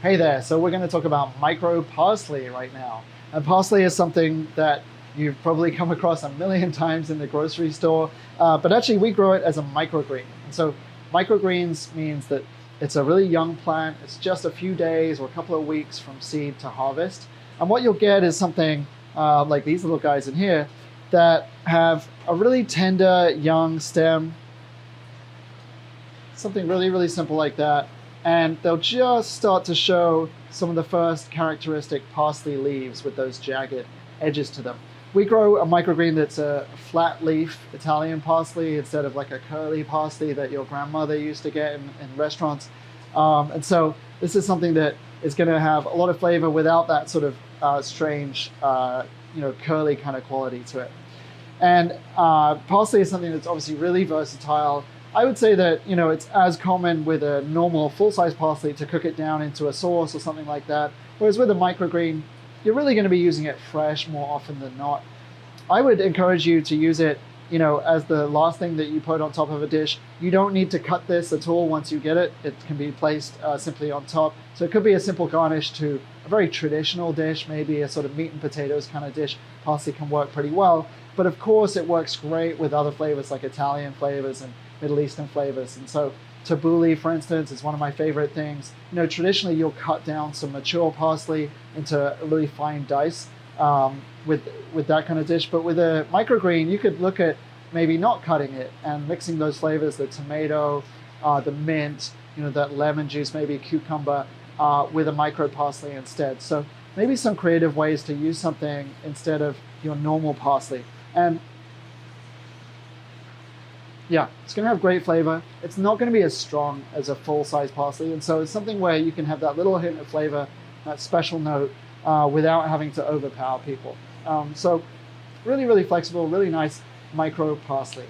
Hey there, so we're going to talk about micro parsley right now. And parsley is something that you've probably come across a million times in the grocery store, but actually we grow it as a microgreen. And so microgreens means that it's a really young plant. It's just a few days or a couple of weeks from seed to harvest. And what you'll get is something like these little guys in here that have a really tender young stem, something really, really simple like that. And they'll just start to show some of the first characteristic parsley leaves with those jagged edges to them. We grow a microgreen that's a flat leaf Italian parsley instead of like a curly parsley that your grandmother used to get in restaurants. And so this is something that is going to have a lot of flavor without that sort of strange, curly kind of quality to it. And parsley is something that's obviously really versatile. I would say that, it's as common with a normal full-size parsley to cook it down into a sauce or something like that. Whereas with a microgreen, you're really going to be using it fresh more often than not. I would encourage you to use it, as the last thing that you put on top of a dish. You don't need to cut this at all once you get it. It can be placed simply on top. So it could be a simple garnish to a very traditional dish, maybe a sort of meat and potatoes kind of dish. Parsley can work pretty well. But of course, it works great with other flavors like Italian flavors and Middle Eastern flavors. And so tabbouleh, for instance, is one of my favorite things. Traditionally you'll cut down some mature parsley into a really fine dice with that kind of dish. But with a microgreen, you could look at maybe not cutting it and mixing those flavors, the tomato, the mint, that lemon juice, maybe a cucumber, with a micro parsley instead. So maybe some creative ways to use something instead of your normal parsley. And yeah, it's going to have great flavor. It's not going to be as strong as a full-size parsley. And so it's something where you can have that little hint of flavor, that special note, without having to overpower people. So really, really flexible, really nice micro parsley.